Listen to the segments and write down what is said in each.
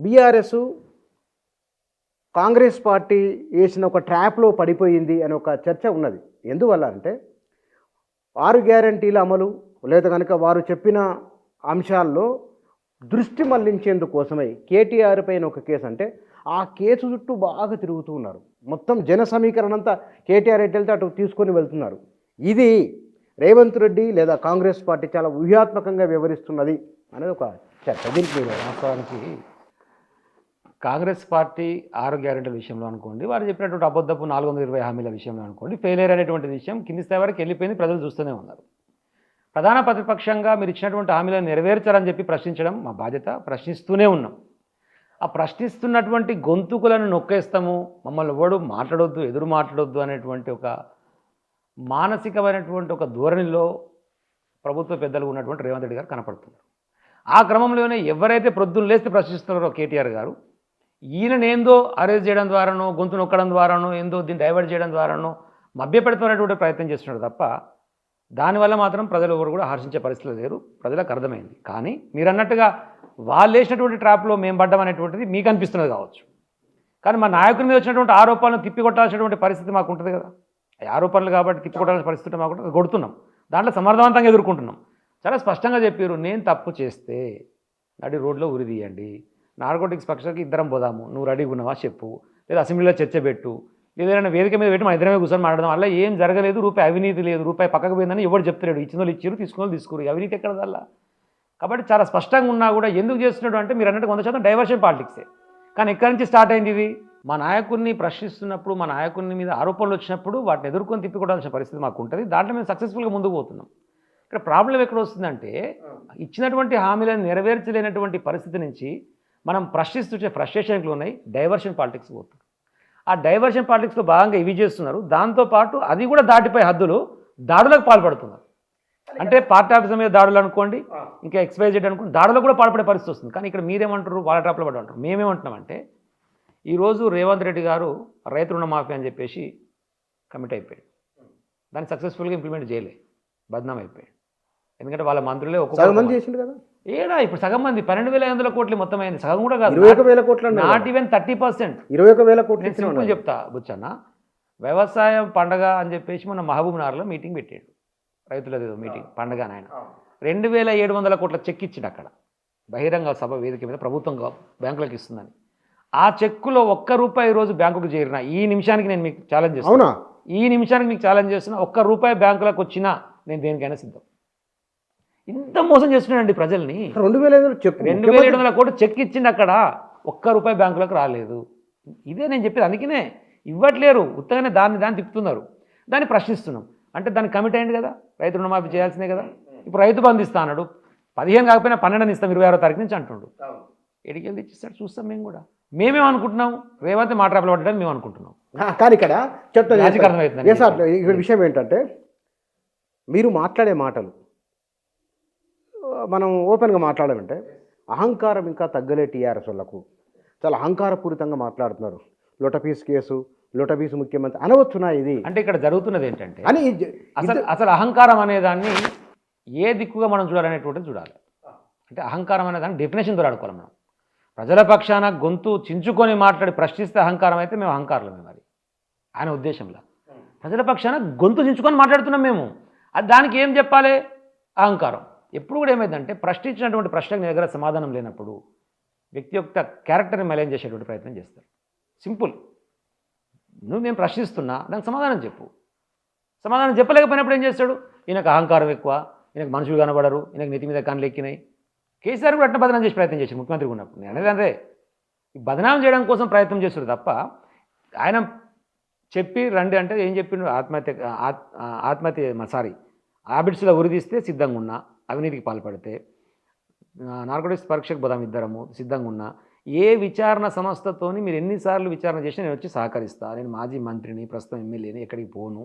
BRS Congress party వేసిన ఒక ట్రాప్లో పడిపోయింది అని ఒక చర్చ ఉన్నది. ఎందువల్ల అంటే 6 గ్యారంటీల అమలు లేదా కనుక వారు చెప్పిన అంశాల్లో దృష్టి మళ్లించేందుకోసమై కేటీఆర్ పైన ఒక కేసు, అంటే ఆ కేసు చుట్టూ బాగా తిరుగుతూ ఉన్నారు. మొత్తం జన సమీకరణ అంతా కేటీఆర్ ఎటు వెళ్తే అటు తీసుకొని వెళ్తున్నారు. ఇది రేవంత్ రెడ్డి లేదా కాంగ్రెస్ పార్టీ చాలా వ్యూహాత్మకంగా వ్యవహరిస్తున్నది అనేది ఒక చర్చ. దీనికి వాస్తవానికి కాంగ్రెస్ పార్టీ 6 గ్యారెంటీల విషయంలో అనుకోండి, వారు చెప్పినటువంటి అబద్ధపు 420 హామీల విషయంలో అనుకోండి, ఫెయిలియర్ అనేటువంటి విషయం కింది స్థాయి వరకు వెళ్ళిపోయింది, ప్రజలు చూస్తూనే ఉన్నారు. ప్రధాన ప్రతిపక్షంగా మీరు ఇచ్చినటువంటి హామీలను నెరవేర్చాలని చెప్పి ప్రశ్నించడం మా బాధ్యత, ప్రశ్నిస్తూనే ఉన్నాం. ఆ ప్రశ్నిస్తున్నటువంటి గొంతుకులను నొక్కేస్తాము, మమ్మల్ని ఎవడు మాట్లాడొద్దు, ఎదురు మాట్లాడొద్దు అనేటువంటి ఒక మానసికమైనటువంటి ఒక ధోరణిలో ప్రభుత్వ పెద్దలు ఉన్నటువంటి రేవంత్ రెడ్డి గారు కనపడుతున్నారు. ఆ క్రమంలోనే ఎవరైతే ప్రొద్దున లేస్తే ప్రశ్నిస్తున్నారో కేటీఆర్ గారు, ఈయననేందో అరెస్ట్ చేయడం ద్వారానో, గొంతు నొక్కడం ద్వారానో, ఏందో దీన్ని డైవర్ట్ చేయడం ద్వారానో మభ్యపెడుతున్నటువంటి ప్రయత్నం చేస్తున్నారు తప్ప దానివల్ల మాత్రం ప్రజలు ఎవరు కూడా హర్షించే పరిస్థితులు లేరు. ప్రజలకు అర్థమైంది. కానీ మీరు అన్నట్టుగా వాళ్ళు వేసినటువంటి ట్రాప్లో మేము పడ్డం అనేటువంటిది మీకు అనిపిస్తున్నది కావచ్చు. కానీ మా నాయకుని మీద వచ్చినటువంటి ఆరోపణలను తిప్పికొట్టాల్సినటువంటి పరిస్థితి మాకు ఉంటుంది కదా. ఆరోపణలు కాబట్టి తిప్పికొట్టాల్సిన పరిస్థితి మాకు ఉంటుంది, కొడుతున్నాం. దాంట్లో సమర్థవంతంగా ఎదుర్కొంటున్నాం. చాలా స్పష్టంగా చెప్పారు, నేను తప్పు చేస్తే నడి రోడ్లో ఉరి తీయండి, నార్కోటిక్స్ పక్షానికి ఇద్దరం పోదాము, నువ్వు రెడీగా ఉన్నావా చెప్పు, లేదా అసెంబ్లీలో చర్చ పెట్టు, ఏదైనా వేదిక మీద పెట్టి మన ఇద్దరమే కూర్చొని మాట్లాడదాం. అలా ఏం జరగలేదు, రూపాయి అవినీతి లేదు, రూపాయి పక్కకు పోయిందని ఎవరు చెప్తలేడు. ఇచ్చిన వాళ్ళు ఇచ్చారు, తీసుకున్న వాళ్ళు తీసుకురు, అవినీతి ఎక్కడ వల్ల. కాబట్టి చాలా స్పష్టంగా ఉన్నా కూడా ఎందుకు చేస్తున్నాడు అంటే మీరు అన్నట్టు 100% డైవర్షన్ పాలిటిక్సే. కానీ ఎక్కడి నుంచి స్టార్ట్ అయింది ఇది? మా నాయకుడిని ప్రశ్నిస్తున్నప్పుడు, మా నాయకుడిని మీద ఆరోపణలు వచ్చినప్పుడు వాటిని ఎదుర్కొని తిప్పికొట్టాల్సిన పరిస్థితి మాకు ఉంటుంది. దాంట్లో మేము సక్సెస్ఫుల్గా ముందుకు పోతున్నాం. ఇక్కడ ప్రాబ్లం ఎక్కడ వస్తుందంటే ఇచ్చినటువంటి హామీలను నెరవేర్చలేనటువంటి పరిస్థితి నుంచి మనం ప్రశ్నిస్తుంటే ఫ్రస్ట్రేషన్లు ఉన్నాయి, డైవర్షన్ పాలిటిక్స్ పోతుంది. ఆ డైవర్షన్ పాలిటిక్స్లో భాగంగా ఇవి చేస్తున్నారు. దాంతోపాటు అది కూడా దాటిపోయి హద్దులు దాడులకు పాల్పడుతున్నారు. అంటే పార్టీ ఆఫీసర్ మీద దాడులు అనుకోండి, ఇంకా ఎక్స్పైజెడ్ అనుకోండి, దాడులకు కూడా పాల్పడే పరిస్థితి వస్తుంది. కానీ ఇక్కడ మీరేమంటారు, వాళ్ళ ట్రాప్లో పడి అంటారు. మేమేమంటున్నామంటే ఈరోజు రేవంత్ రెడ్డి గారు రైతు రుణమాఫీ అని చెప్పేసి కమిట్ అయిపోయాడు. దాన్ని సక్సెస్ఫుల్గా ఇంప్లిమెంట్ చేయలే, బద్నాం అయిపోయాడు. ఎందుకంటే వాళ్ళ మంత్రులే ఒక్కొక్క మంది చేసిండు కదా. ఏడా ఇప్పుడు సగం మంది 12,500 కోట్లు మొత్తం అయింది. సగం కూడా కాదు, 21,000 కోట్లు, నాట్ ఈవెన్ 30%. 21,000 కోట్లు. నేను సింపుల్ చెప్తా బుచ్చన్న, వ్యవసాయం పండగ అని చెప్పేసి మన మహబూబ్ నగర్లో మీటింగ్ పెట్టాడు, రైతులది మీటింగ్ పండగ. ఆయన 2,700 కోట్ల చెక్ ఇచ్చిండు అక్కడ బహిరంగ సభ వేదిక మీద, ప్రభుత్వం బ్యాంకులకు ఇస్తుందని. ఆ చెక్కులో ₹1 ఈరోజు బ్యాంకుకు చేరిన ఈ నిమిషానికి నేను మీకు ఛాలెంజ్ చేస్తున్నా, ఈ నిమిషానికి మీకు ఛాలెంజ్ చేస్తున్నా, ₹1 బ్యాంకులకు వచ్చినా నేను దేనికైనా సిద్ధం. ఇంత మోసం చేస్తున్నాడండి ప్రజల్ని. 2,700 కోట్లు చెక్ ఇచ్చింది అక్కడ, ₹1 బ్యాంకులకు రాలేదు. ఇదే నేను చెప్పేది. అందుకనే ఇవ్వట్లేరు, ఉత్తగానే దాన్ని తిప్పుతున్నారు, దాన్ని ప్రశ్నిస్తున్నాం. అంటే దాన్ని కమిట్ అయ్యింది కదా, రైతు రుణమాఫీ చేయాల్సిందే కదా. ఇప్పుడు రైతు బంధు ఇస్తా అన్నాడు, 15 కాకపోయినా 12 ఇస్తాం 26వ తారీఖు నుంచి అంటుండు. ఎడికెళ్ళి ఇచ్చేస్తాడు చూస్తాం. మేము కూడా మేమేమనుకుంటున్నాం, రేవంత్ మాట్లాడలు పడ్డాడని మేము అనుకుంటున్నాం. కానీ ఇక్కడ అర్థమవుతుంది. ఇక్కడ విషయం ఏంటంటే మీరు మాట్లాడే మాటలు మనం ఓపెన్గా మాట్లాడాలంటే అహంకారం ఇంకా తగ్గలే. టీఆర్ఎస్ వాళ్ళకు చాలా అహంకారపూరితంగా మాట్లాడుతున్నారు. లొటపీస్ కేసు, లొటపీస్ ముఖ్యమంత్రి అనవచ్చునా ఇది? అంటే ఇక్కడ జరుగుతున్నది ఏంటంటే అని అసలు అహంకారం అనేదాన్ని ఏ దిక్కుగా మనం చూడాలనేటువంటిది చూడాలి. అంటే అహంకారం అనేదాన్ని డెఫినేషన్ దొరాడుకోవాలి మనం. ప్రజల పక్షాన గొంతు చించుకొని మాట్లాడి ప్రశ్నిస్తే అహంకారం అయితే మేము అహంకారులమే. మరి ఆయన ఉద్దేశంలో ప్రజల పక్షాన గొంతు చించుకొని మాట్లాడుతున్నాం మేము. అది దానికి ఏం చెప్పాలి? అహంకారం. ఎప్పుడు కూడా ఏమైందంటే ప్రశ్నించినటువంటి ప్రశ్నకు నీ దగ్గర సమాధానం లేనప్పుడు వ్యక్తి యొక్క క్యారెక్టర్ని మెలైన్ చేసేటువంటి ప్రయత్నం చేస్తారు. సింపుల్. నేను ప్రశ్నిస్తున్నా, దానికి సమాధానం చెప్పు. సమాధానం చెప్పలేకపోయినప్పుడు ఏం చేస్తాడు? ఈయనకు అహంకారం ఎక్కువ, ఈయనకు మనుషులు కనబడరు, ఈయనకు నెత్తి మీద కళ్ళు ఎక్కినాయి. కేసీఆర్ కూడా అట్లా బదనాం చేసే ప్రయత్నం చేశాడు ముఖ్యమంత్రిగా ఉన్నప్పుడు. నేను అనేది అంటే ఈ బదనాం చేయడం కోసం ప్రయత్నం చేస్తాడు తప్ప ఆయన చెప్పి రండి అంటే ఏం చెప్పిండు? హ్యాబిట్స్లో ఉరిదీస్తే సిద్ధంగా ఉన్నా, అవినీతికి పాల్పడితే నార్కోటిక్స్ పరీక్షకు పోదాం ఇద్దరము సిద్ధంగా ఉన్నా, ఏ విచారణ సంస్థతోని మీరు ఎన్నిసార్లు విచారణ చేసినా నేను వచ్చి సహకరిస్తా, నేను మాజీ మంత్రిని, ప్రస్తుతం ఎమ్మెల్యేని, ఎక్కడికి పోను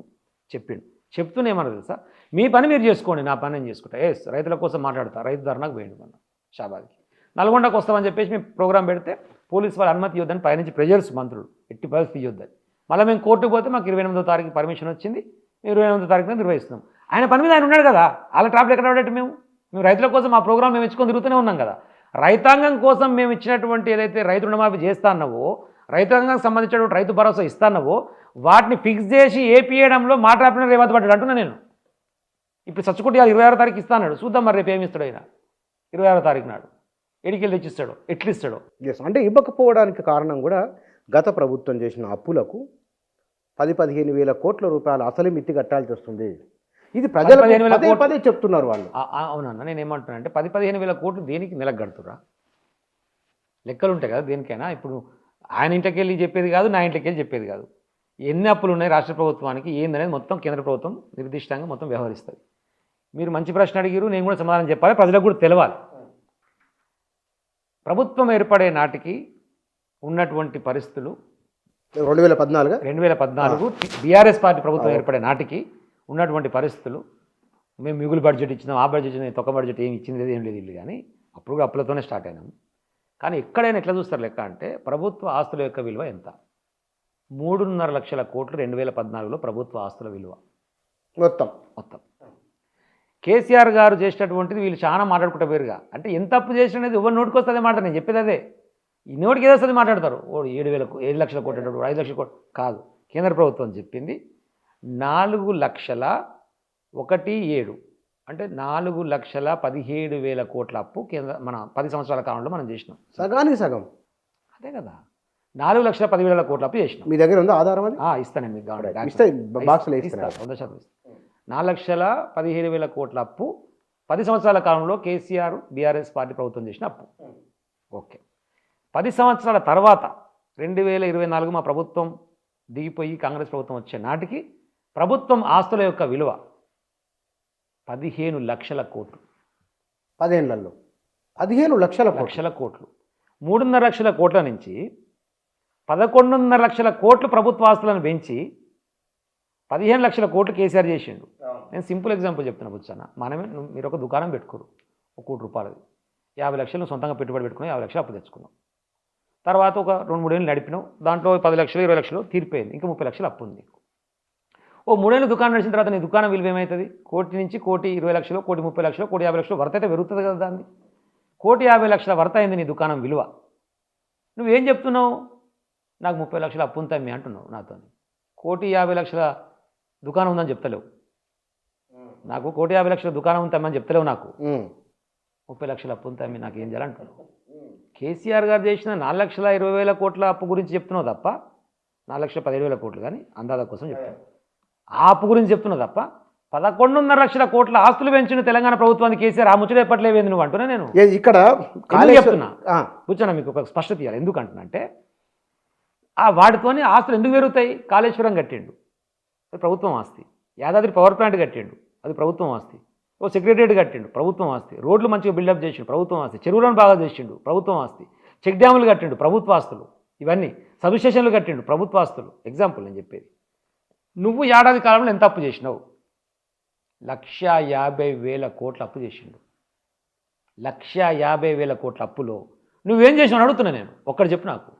చెప్పిండు. చెప్తూనే ఏమన్నా తెలుసా, మీ పని మీరు చేసుకోండి, నా పని నేను చేసుకుంటా. రైతుల కోసం మాట్లాడతా, రైతు ధర్నాకు పోయిండు మన షాబాద్కి. నల్గొండకు వస్తామని చెప్పేసి మేము ప్రోగ్రాం పెడితే పోలీసు వాళ్ళు అనుమతి ఇవ్వద్దని పైనుంచి ప్రెజర్స్ మంత్రులు, ఎట్టి పరిస్థితి ఇవ్వద్దని. మళ్ళీ మేము కోర్టుకు పోతే మాకు 28వ తారీఖు పర్మిషన్ వచ్చింది, 28వ తారీఖున నిర్వహిస్తున్నాం. ఆయన పని మీద ఆయన ఉన్నాడు కదా, వాళ్ళ ట్రాప్లు ఎక్కడ పడేట్టు మేము రైతుల కోసం ఆ ప్రోగ్రాం మేము ఇచ్చుకొని తిరుగుతూనే ఉన్నాం కదా. రైతాంగం కోసం మేము ఇచ్చినటువంటి ఏదైతే రైతు రుణమాఫీ చేస్తా అన్నావో, రైతాంగానికి సంబంధించినటువంటి రైతు భరోసా ఇస్తానవో వాటిని ఫిక్స్ చేసి ఏపీయడంలో మాట్లాడిన రేవంత్ పడ్డాడు అంటున్నా నేను. ఇప్పుడు సచ్చుకుంటే 26వ తారీఖు ఇస్తాడు, చూద్దాం మరి రేపు ఏమి ఇస్తాడు ఆయన. 26వ తారీఖు నాడు ఎడికెళ్ళి తెచ్చిస్తాడో ఎట్లు ఇస్తాడో. ఎస్, అంటే ఇవ్వకపోవడానికి కారణం కూడా గత ప్రభుత్వం చేసిన అప్పులకు 10-15 వేల కోట్ల రూపాయలు అసలు మిత్తి కట్టాల్సి వస్తుంది. ఇది ప్రజలు 15,000 పదే పదే చెప్తున్నారు వాళ్ళు. అవునన్నా, నేను ఏమంటున్నా అంటే 10-15 వేల కోట్లు దేనికి నెలకు కడుతురా? లెక్కలు ఉంటాయి కదా దేనికైనా. ఇప్పుడు ఆయన ఇంటికి వెళ్ళి చెప్పేది కాదు, నా ఇంటికి వెళ్ళి చెప్పేది కాదు. ఎన్ని అప్పులు ఉన్నాయి రాష్ట్ర ప్రభుత్వానికి ఏందనేది మొత్తం కేంద్ర ప్రభుత్వం నిర్దిష్టంగా మొత్తం వ్యవహరిస్తుంది. మీరు మంచి ప్రశ్న అడిగారు, నేను కూడా సమాధానం చెప్పాలి, ప్రజలకు కూడా తెలవాలి. ప్రభుత్వం ఏర్పడే నాటికి ఉన్నటువంటి పరిస్థితులు 2014 బీఆర్ఎస్ పార్టీ ప్రభుత్వం ఏర్పడే నాటికి ఉన్నటువంటి పరిస్థితులు, మేము మిగులు బడ్జెట్ ఇచ్చినాం, ఆ బడ్జెట్ ఇచ్చినాం, తొక్క బడ్జెట్ ఏమి ఇచ్చింది లేదు, ఏం లేదు ఇల్లు. కానీ అప్పుడు కూడా అప్పులతోనే స్టార్ట్ అయినాము. కానీ ఎక్కడైనా ఎట్లా చూస్తారు లెక్క అంటే ప్రభుత్వ ఆస్తుల యొక్క విలువ ఎంత? 3.5 లక్షల కోట్లు 2014లో ప్రభుత్వ ఆస్తుల విలువ మొత్తం. కేసీఆర్ గారు చేసినటువంటిది వీళ్ళు చాలా మాట్లాడుకుంటా పేరుగా. అంటే ఎంత అప్పు చేసినది ఎవరు నోటికి వస్తుంది మాట్లాడతారు. నేను చెప్పేది అదే. ఈ నోటికి ఏదో వస్తుంది మాట్లాడతారు. 7 లక్షల కోట్లు 5 లక్షల కోట్లు కాదు. కేంద్ర ప్రభుత్వం చెప్పింది 4,17,000 అంటే 4,17,000 కోట్ల అప్పు కేంద్ర మన 10 సంవత్సరాల కాలంలో మనం చేసినాం. సగానికి సగం అదే కదా, 4,10,000 కోట్ల అప్పు చేసినాం. మీ దగ్గర ఉందా ఆధారం? అది ఇస్తాను మీకు, 100% 4,17,000 కోట్ల అప్పు 10 సంవత్సరాల కాలంలో కేసీఆర్ బీఆర్ఎస్ పార్టీ ప్రభుత్వం చేసిన అప్పు. ఓకే, 10 సంవత్సరాల తర్వాత 2024 మా ప్రభుత్వం దిగిపోయి కాంగ్రెస్ ప్రభుత్వం వచ్చే నాటికి ప్రభుత్వం ఆస్తుల యొక్క విలువ 15 లక్షల కోట్లు. 10 ఏళ్లలో 15 లక్షల కోట్లు. 3.5 లక్షల కోట్ల నుంచి 11.5 లక్షల కోట్లు ప్రభుత్వ ఆస్తులను పెంచి 15 లక్షల కోట్లు కేసీఆర్ చేసిండు. నేను సింపుల్ ఎగ్జాంపుల్ చెప్తున్నా బుచ్చన్న. మీరు ఒక దుకాణం పెట్టుకోరు, 1 కోటి రూపాయలది, 50 లక్షలు సొంతంగా పెట్టుబడి పెట్టుకుని 50 లక్షలు అప్పు తెచ్చుకున్నాం. తర్వాత ఒక 2-3 ఏళ్ళు నడిపినాం, దాంట్లో 10 లక్షలు 20 లక్షలు తీరిపోయింది, ఇంకా 30 లక్షలు అప్పు ఉంది. ఓ 3 ఏళ్ళు దుకాణం నడిచిన తర్వాత నీ దుకాణం విలువ ఏమవుతుంది? 1 కోటి నుంచి 1,20 లక్షలు, 1,30 లక్షలు, 1,50 లక్షలు వర్త అయితే పెరుగుతుంది కదా. దాన్ని 1,50 లక్షల వర్త అయింది నీ దుకాణం విలువ. నువ్వేం చెప్తున్నావు? నాకు 30 లక్షలు అప్పు ఉంతాయి అంటున్నావు నాతో. 1,50 లక్షల దుకాణం ఉందని చెప్తలేవు నాకు. 1,50 లక్షల దుకాణం ఉంతామని చెప్తలేవు నాకు. 30 లక్షల అప్పు ఉంతామి నాకు ఏం చేయాలంటున్నావు? కేసీఆర్ గారు చేసిన 4,20,000 కోట్ల అప్పు గురించి చెప్తున్నావు తప్ప, 4,17,000 కోట్లు కానీ అందాజ కోసం చెప్తున్నావు. ఆ అప్పు గురించి చెప్తున్నావు తప్ప 11.5 లక్షల కోట్ల ఆస్తులు పెంచిన తెలంగాణ ప్రభుత్వానికి కేసీఆర్ ఆ ముచ్చట ఎప్పట్లేవేంది నువ్వు అంటున్నా. నేను ఇక్కడ చెప్తున్నా కూర్చొన్నా, మీకు ఒక స్పష్టత ఇవ్వాలి. ఎందుకు అంటున్నా అంటే ఆ వాటితోని ఆస్తులు ఎందుకు పెరుగుతాయి? కాళేశ్వరం కట్టిండు, అది ప్రభుత్వం ఆస్తి. యాదాద్రి పవర్ ప్లాంట్ కట్టిండు, అది ప్రభుత్వం ఆస్తి. ఓ సెక్రటరియట్ కట్టిండు, ప్రభుత్వం ఆస్తి. రోడ్లు మంచిగా బిల్డప్ చేసిండు, ప్రభుత్వం ఆస్తి. చెరువులను బాగా చేసిండు, ప్రభుత్వం ఆస్తి. చెక్ డ్యాములు కట్టిండు, ప్రభుత్వ ఆస్తులు. ఇవన్నీ సబ్స్టేషన్లు కట్టిండు, ప్రభుత్వ ఆస్తులు. ఎగ్జాంపుల్ నేను చెప్పేది. నువ్వు ఏడాది కాలంలో ఎంత అప్పు చేసినావు? 1,50,000 కోట్ల అప్పు చేసిండు. 1,50,000 కోట్ల అప్పులో నువ్వేం చేసినావు అడుగుతున్నా నేను. ఒక్కటి చెప్పు నాకు.